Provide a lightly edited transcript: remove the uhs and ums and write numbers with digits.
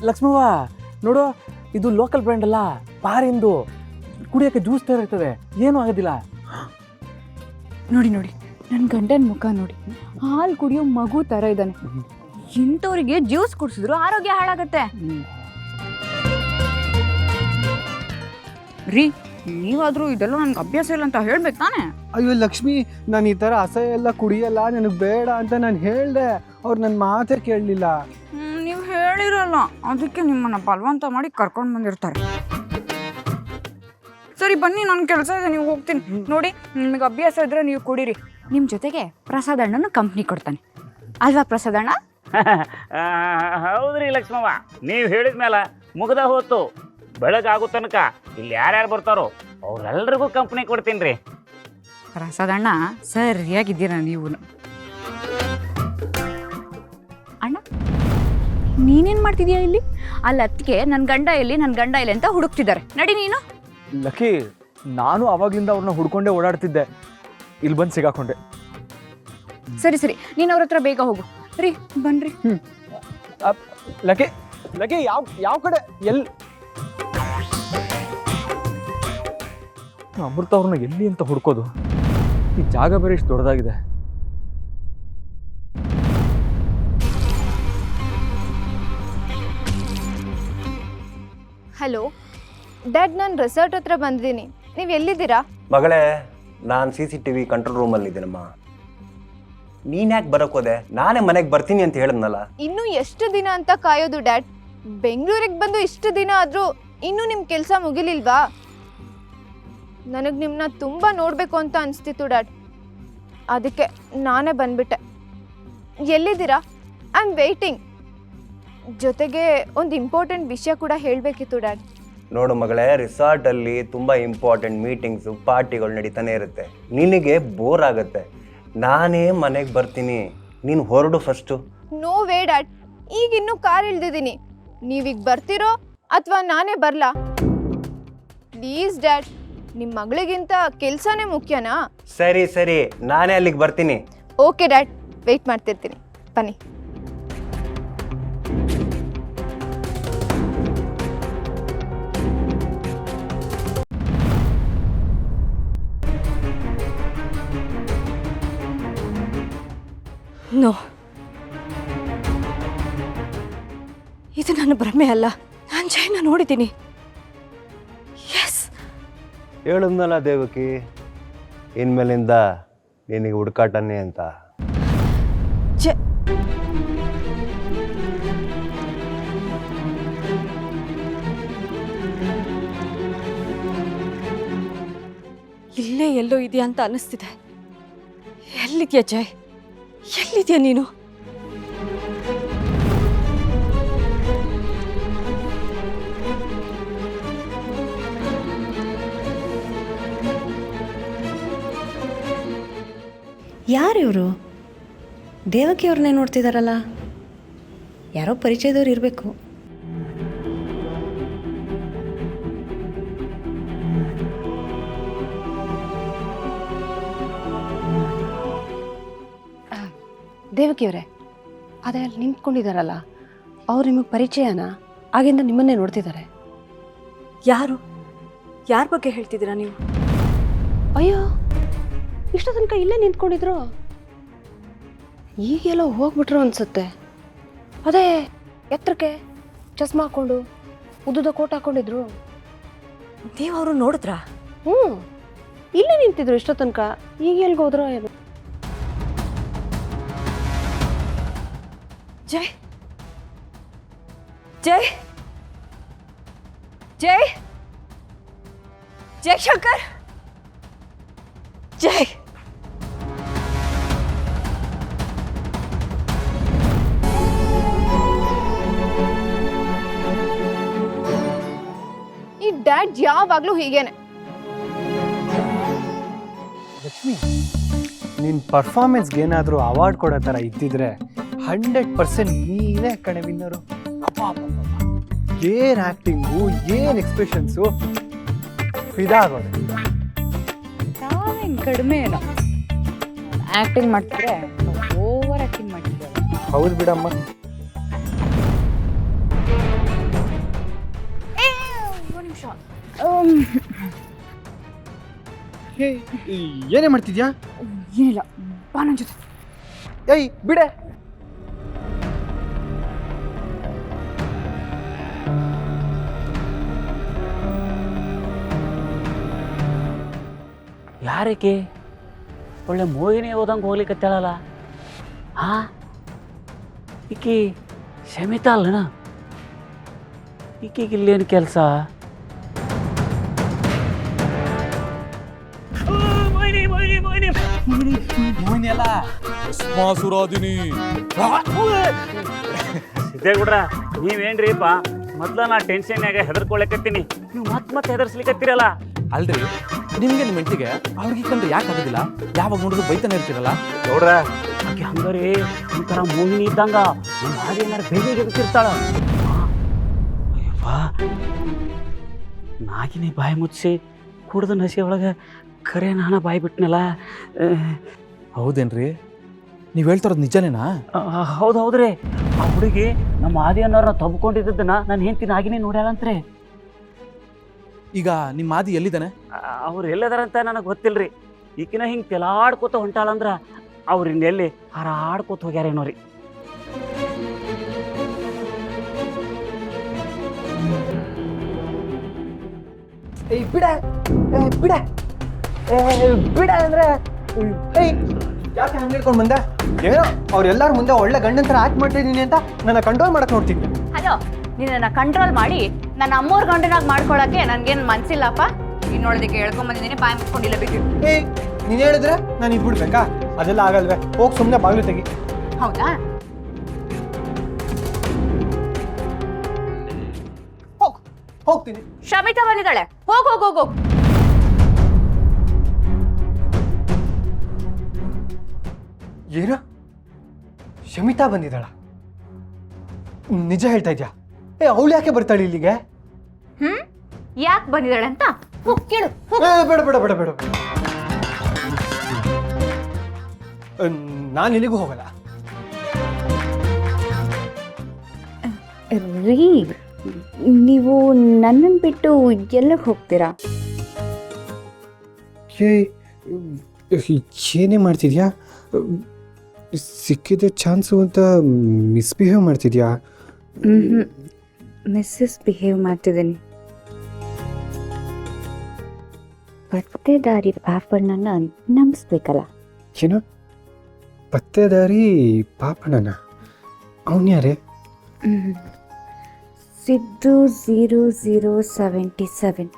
ಲಕ್ಷ್ಮವ್ವ ನೋಡು, ಇದು local brand ಅಲ್ಲ, ಪಾರಿಂದು. ಕುಡಿಯೋಕ್ಕೆ ಜ್ಯೂಸ್ ಥರ ಇರ್ತದೆ, ಏನೂ ಆಗೋದಿಲ್ಲ. ನೋಡಿ ನೋಡಿ ನನ್ನ ಗಂಡನ ಮುಖ ನೋಡಿ, ಹಾಲು ಕುಡಿಯೋ ಮಗು ಥರ ಇದ್ದಾನೆ. ಇಂಥವ್ರಿಗೆ ಜ್ಯೂಸ್ ಕುಡಿಸಿದ್ರು ಆರೋಗ್ಯ ಹಾಳಾಗತ್ತೆ ರೀ. ನೀವಾದರೂ ಇದೆಲ್ಲ ನನಗೆ ಅಭ್ಯಾಸ ಇಲ್ಲ ಅಂತ ಹೇಳ್ಬೇಕು ತಾನೆ. ಅಯ್ಯೋ ಲಕ್ಷ್ಮಿ, ನಾನು ಈ ಥರ ಅಸಹ್ಯ ಎಲ್ಲ ಕುಡಿಯಲ್ಲ, ನನಗೆ ಬೇಡ ಅಂತ ನಾನು ಹೇಳಿದೆ. ಅವ್ರು ನನ್ನ ಮಾತೇ ಕೇಳಲಿಲ್ಲ. ನೀವು ಹೇಳಿರಲ್ಲ, ಅದಕ್ಕೆ ನಿಮ್ಮನ್ನು ಬಲವಂತ ಮಾಡಿ ಕರ್ಕೊಂಡು ಬಂದಿರ್ತಾರೆ. ಸರಿ ಬನ್ನಿ, ನನ್ನ ಕೆಲಸ ಇದೆ, ನೀವು ಹೋಗ್ತೀನಿ. ನೋಡಿ, ನಿಮಗೆ ಅಭ್ಯಾಸ ಇದ್ರೆ ನೀವು ಕುಡೀರಿ. ನಿಮ್ಮ ಜೊತೆಗೆ ಪ್ರಸಾದ್ ಅಣ್ಣನ ಕಂಪ್ನಿ ಕೊಡ್ತಾನೆ ಅಲ್ವಾ ಪ್ರಸಾದ್ ಅಣ್ಣ? ಹೌದ್ರಿ ಲಕ್ಷ್ಮವ್ವ, ನೀವು ಹೇಳಿದ ಮೇಲೆ ಮುಗ್ದ ಹೋತು. ಬೆಳಗಾಗೋ ತನಕ ಇಲ್ಲಿ ಯಾರ್ಯಾರು ಬರ್ತಾರೋ ಅವ್ರೆಲ್ರಿಗೂ ಕಂಪ್ನಿ ಕೊಡ್ತೀನಿ ರೀ. ಪ್ರಸಾದ್ ಅಣ್ಣ ಸರಿಯಾಗಿದ್ದೀರಾ ನೀವು. ಅಣ್ಣ ನೀನೇನು ಮಾಡ್ತಿದೀಯ ಇಲ್ಲಿ? ಅಲ್ಲಿ ಅದಕ್ಕೆ ನನ್ನ ಗಂಡ ಎಲ್ಲಿ ನನ್ನ ಗಂಡ ಇಲ್ಲಿ ಅಂತ ಹುಡುಕ್ತಿದ್ದಾರೆ. ನಡಿ ನೀನು. ಲಕ್ಕಿ, ನಾನು ಅವಾಗ್ಲಿಂದ ಅವ್ರನ್ನ ಹುಡ್ಕೊಂಡೇ ಓಡಾಡ್ತಿದ್ದೆ, ಇಲ್ಲಿ ಬಂದು ಸಿಗಾಕೊಂಡೆ. ಸರಿ ಸರಿ, ನೀನು ಅವ್ರ ಹತ್ರ ಬೇಗ ಹೋಗು. ರೀ ಬನ್ರಿ. ಲಕ್ಕಿ ಲಕ್ಕಿ, ಯಾವ ಕಡೆ ಎಲ್ಲಿ? ಅಮೃತ ಅವ್ರನ್ನ ಎಲ್ಲಿ ಅಂತ ಹುಡ್ಕೋದು? ಈ ಜಾಗ ಬೇರೆ ಇಷ್ಟು ದೊಡ್ಡದಾಗಿದೆ. ಹಲೋ ಡ್ಯಾಡ್, ನಾನು ರೆಸಾರ್ಟ್ ಹತ್ರ ಬಂದಿದ್ದೀನಿ. ನೀವು ಎಲ್ಲಿದ್ದೀರಾ? ಮಗಳೇ, ನಾನು CCTV ಕಂಟ್ರೋಲ್ ರೂಮಲ್ಲಿದ್ದೀನಮ್ಮ. ನೀನು ಯಾಕೆ ಬರೋಕೋದೆ? ನಾನೇ ಮನೆಗೆ ಬರ್ತೀನಿ ಅಂತ ಹೇಳಿದ್ನಲ್ಲ. ಇನ್ನೂ ಎಷ್ಟು ದಿನ ಅಂತ ಕಾಯೋದು ಡ್ಯಾಡ್? ಬೆಂಗಳೂರಿಗೆ ಬಂದು ಇಷ್ಟು ದಿನ ಆದರೂ ಇನ್ನೂ ನಿಮ್ಮ ಕೆಲಸ ಮುಗಿಲಿಲ್ವಾ? ನನಗೆ ನಿಮ್ಮನ್ನ ತುಂಬ ನೋಡಬೇಕು ಅಂತ ಅನಿಸ್ತಿತ್ತು ಡ್ಯಾಡ್, ಅದಕ್ಕೆ ನಾನೇ ಬಂದ್ಬಿಟ್ಟೆ. ಎಲ್ಲಿದ್ದೀರಾ? I am waiting. ಜೊತೆಗೆ ಒಂದು ಇಂಪಾರ್ಟೆಂಟ್ ವಿಷಯ ಕೂಡ ಹೇಳಬೇಕಿತ್ತು ಡ್ಯಾಡ್. ನೋಡು ಮಗಳೇ, ರಿಸಾರ್ಟಲ್ಲಿ ತುಂಬ ಇಂಪಾರ್ಟೆಂಟ್ ಮೀಟಿಂಗ್ಸು ಪಾರ್ಟಿಗಳು ನಡೀತಾನೆ ಇರುತ್ತೆ. ನಿನಗೆ ಬೋರ್ ಆಗುತ್ತೆ. ನಾನೇ ಮನೆಗೆ ಬರ್ತೀನಿ, ನೀನು ಹೊರಡು ಫಸ್ಟು. ನೋ ವೇ ಡ್ಯಾಡ್, ಈಗ ಇನ್ನೂ ಕಾರ್ ಇಳ್ದಿದ್ದೀನಿ. ನೀವೀಗ ಬರ್ತಿರೋ ಅಥವಾ ನಾನೇ ಬರಲಾ? ಪ್ಲೀಸ್ ಡ್ಯಾಡ್, ನಿಮ್ಮ ಮಗಳಿಗಿಂತ ಕೆಲಸನೇ ಮುಖ್ಯನಾ? ಸರಿ ಸರಿ, ನಾನೇ ಅಲ್ಲಿಗೆ ಬರ್ತೀನಿ. ಓಕೆ ಡ್ಯಾಡ್, ವೆಯ್ಟ್ ಮಾಡ್ತಿರ್ತೀನಿ, ಬನ್ನಿ. ನೋ, ಇದು ನನ್ನ ಭ್ರಮೆ ಅಲ್ಲ. ನಾನು ಜೈನ ನೋಡಿದ್ದೀನಿ. ಎಸ್, ಹೇಳಿದ್ನಲ್ಲ ದೇವಕಿ, ಇನ್ಮೇಲಿಂದ ನಿನಗೆ ಹುಡುಕಾಟನೇ ಅಂತ. ಇಲ್ಲೇ ಎಲ್ಲೋ ಇದೆಯಾ ಅಂತ ಅನಿಸ್ತಿದೆ. ಎಲ್ಲಿದ್ಯಾ ಜಯ್? ಎಲ್ಲಿದ್ಯಾ ನೀನು? ಯಾರಿವರು? ದೇವಕಿ ಅವ್ರನ್ನೇ ನೋಡ್ತಿದಾರಲ್ಲ, ಯಾರೋ ಪರಿಚಯದವ್ರು ಇರಬೇಕು. ದೇವಕಿಯವರೇ, ಅದೇ ಅಲ್ಲಿ ನಿಂತ್ಕೊಂಡಿದ್ದಾರಲ್ಲ, ಅವ್ರು ನಿಮಗೆ ಪರಿಚಯನಾ? ಆಗಿಂದ ನಿಮ್ಮನ್ನೇ ನೋಡ್ತಿದ್ದಾರೆ. ಯಾರು? ಯಾರ ಬಗ್ಗೆ ಹೇಳ್ತಿದ್ದೀರಾ ನೀವು? ಅಯ್ಯೋ, ಇಷ್ಟ ತನಕ ಇಲ್ಲೇ ನಿಂತ್ಕೊಂಡಿದ್ರು, ಈಗೆಲ್ಲ ಹೋಗ್ಬಿಟ್ರು ಅನ್ಸುತ್ತೆ. ಅದೇ ಎತ್ತರಕ್ಕೆ ಚಸ್ಮಾ ಹಾಕ್ಕೊಂಡು ಉದ್ದುದ ಕೋಟ್ ಹಾಕೊಂಡಿದ್ರು. ನೀವು ಅವರು ನೋಡಿದ್ರಾ? ಇಲ್ಲೇ ನಿಂತಿದ್ರು ಇಷ್ಟ ತನಕ, ಈಗ ಎಲ್ಲಿಗೆ ಹೋದ್ರೋ ಏನು? ಜಯ್ ಜಯ್ ಜಯ್ ಜಯ್ ಶಂಕರ್, ಜಯ್ ಈ ಡ್ಯಾಡ್ ಯಾವಾಗ್ಲೂ ಹೀಗೇನೆ. ಲಕ್ಷ್ಮಿ, ನಿನ್ನ ಪರ್ಫಾರ್ಮೆನ್ಸ್ಗೆ ಏನಾದರೂ ಅವಾರ್ಡ್ ಕೊಡೋ ಥರ ಇದ್ದಿದ್ರೆ 100% ನೀನೇ ಕಣೆ ವಿನ್ನರು. ಏನು ಆ್ಯಕ್ಟಿಂಗು, ಏನು ಎಕ್ಸ್ಪ್ರೆಷನ್ಸು, ಇದಾಗೋದೆ. ನಾವೇನು ಕಡಿಮೆ ಏನೋ ಆ್ಯಕ್ಟಿಂಗ್ ಮಾಡ್ತಿದ್ರೆ, ಓವರ್ ಆ್ಯಕ್ಟಿಂಗ್ ಮಾಡ್ತಿದ್ದಾರೆ. ಹೌದು ಬಿಡಮ್ಮ. ಏನೇ ಮಾಡ್ತಿದ್ಯಾ? ಏನಿಲ್ಲ, ಬಾ ನನ್ನ ಜೊತೆ. ಏಯ್ ಬಿಡೆ. ಯಾರಿಗೆ ಒಳ್ಳೆ ಮೋಹಿನಿ ಹೋದಂಗೆ ಹೋಗ್ಲಿಕ್ಕತ್ತೇಳಲ್ಲ. ಹಾ, ಈಕಿ ಶಮಿತಾ ಅಲ್ಲನ? ಈಕಿಗೆ ಇಲ್ಲೇನು ಕೆಲಸ? ಸಿದ್ದೇಗೌಡ್ರ, ನೀವೇನ್ರಿಪ್ಪ ಮೊದ್ಲ ನಾ ಟೆನ್ಷನ್ಯಾಗ ಹೆದರ್ಕೊಳಕತ್ತೀನಿ, ನೀವು ಮತ್ತೆ ಹೆದರ್ಸ್ಲಿಕ್ಕತ್ತೀರಲ್ಲ. ಅಲ್ರಿ, ನಿಮ್ಗೆ ನಿಮ್ಮ ಹೆಂಡತಿಗೆ ಅವ್ರಿಗೆ ಕಂಡ್ರೆ ಯಾಕೆ ಆಗೋದಿಲ್ಲ? ಯಾವಾಗ ನೋಡಿದ್ರು ಬೈತಾನೆ ಇರ್ತೀರಲ್ಲ. ನೋಡ್ರ, ಆಕೆ ಹಂಗಾರಿ ಒಂಥರ ಮೋಹಿನಿ ಇದ್ದಂಗ ನಮ್ಮ ಹಾಗೆ ಏನಾರು ಬೇಗ ಎದುರ್ತಿರ್ತಾಳ. ಅಯ್ಯವ್ವ, ನಾಗಿನಿ ಬಾಯಿ ಮುಚ್ಚಿ ಕುಡ್ದ ನಶೆ ಒಳಗೆ ಖರೆ ನಾನ ಬಾಯಿ ಬಿಟ್ನಲ್ಲ. ಹೌದೇನ್ರಿ? ನೀವು ಹೇಳ್ತಾರದು ನಿಜನೇನಾ? ಹೌದು ಹೌದ್ರಿ. ಆ ಹುಡುಗಿ ನಮ್ಮ ಆದಿಯನ್ನವ್ರನ್ನ ತಬ್ಕೊಂಡಿದ್ದನ್ನ ನಾನು ಹೆಂಡ್ತಿ ನಾಗಿನಿ ನೋಡ್ಯಾಳಂತ್ರಿ. ಈಗ ನಿಮ್ಮ ಆದಿ ಎಲ್ಲಿದ್ದಾನೆ? ಅವ್ರು ಎಲ್ಲದಾರಂತ ನನಗೆ ಗೊತ್ತಿಲ್ರಿ. ಈಕಿನ ಹಿಂಗೆ ತೆಲಾಡ್ಕೋತ ಹೊಂಟಾಳಂದ್ರ ಅವ್ರು ಇನ್ನೆಲ್ಲಿ ಹಾರಾಡ್ಕೋತ ಹೋಗ್ಯಾರೇನೋ ರೀ. ಏಯ್ ಬಿಡ, ಬಿಡ, ಬಿಡ ಅಂದ್ರೆ ಏಯ್ ಯಾಕೆ ಹಂಗೆ ಹೇಳ್ಕೊಂಡು ಬಂದೆ? ಏನೋ ಅವ್ರೆಲ್ಲರ ಮುಂದೆ ಒಳ್ಳೆ ಗಂಡನ ಥರ ಆಕ್ಟ್ ಮಾಡ್ತಿದ್ದೀನಿ ಅಂತ ನನ್ನ ಕಂಟ್ರೋಲ್ ಮಾಡಕ್ ನೋಡ್ತಿದ್ದೆ. ಹಲೋ, ನಿನ್ನನ್ನು ಕಂಟ್ರೋಲ್ ಮಾಡಿ ನನ್ನ ಅಮ್ಮೋರ್ ಗಂಡನಾಗಿ ಮಾಡ್ಕೊಳಕ್ಕೆ ನನ್ಗೇನು ಮನ್ಸಿಲ್ಲಪ್ಪ. ಇನ್ನೊಳದಕ್ಕೆ ಹೇಳ್ಕೊಂಬಂದಿದ್ದೀನಿ, ಬಾಯಿ ಮುಚ್ಕೊಂಡಿಲ್ಲ ಬಿಟ್ಟು. ಏಯ್ ನೀನು ಹೇಳಿದ್ರೆ ನಾನು ಇದ್ಬಿಡ್ಬೇಕಾ? ಅದೆಲ್ಲ ಆಗಲ್ವೇ? ಹೋಗಿ ಸುಮ್ಮನೆ ಬಾಗಿಲು ತೆಗಿ. ಹೌದಾ? ಹೋಗ್ತೀನಿ. ಶಮಿತಾ ಬಂದಿದ್ದಾಳೆ, ಹೋಗ್ ಹೋಗ್ ಹೋಗ್ ಹೋಗ್. ಏನು? ಶಮಿತಾ ಬಂದಿದ್ದಾಳ? ನಿಜ ಹೇಳ್ತಾ ಇದ್ಯಾ? ಅವಳು ಯಾಕೆ ಬರ್ತಾಳೆ ಇಲ್ಲಿಗೆ? ಯಾಕೆ ಬಂದಿದ್ದಾಳೆ ಅಂತ ಹೋಗ್ ಕೇಳು. ಬೇಡ ಬೇಡ ಬೇಡ ಬೇಡ, ನಾನು ಇಲ್ಲಿಗೂ ಹೋಗಲ್ಲ. ರೀ, ನೀವು ನನ್ನನ್ನು ಬಿಟ್ಟು ಎಲ್ಲಕ್ಕೆ ಹೋಗ್ತೀರಾ? ಏನೇ ಮಾಡ್ತಿದ್ಯಾ? ಸಿಕ್ಕಿದ ಚಾನ್ಸು ಅಂತ ಮಿಸ್ಬಿಹೇವ್ ಮಾಡ್ತಿದ್ಯಾ? ಮಿಸ್ಸಸ್ ಬಿಹೇವ್ ಮಾಡ್ತಿದ್ದೀನಿ. ಪತ್ತೇದಾರಿ ಪಾಪಣ್ಣನ ನಂಬಿಸ್ಬೇಕಲ್ಲ. ಏನು? ಪತ್ತೇದಾರಿ ಪಾಪಣ್ಣನ? ಅವನು ಯಾರೇ? ಸಿದ್ದು 0077.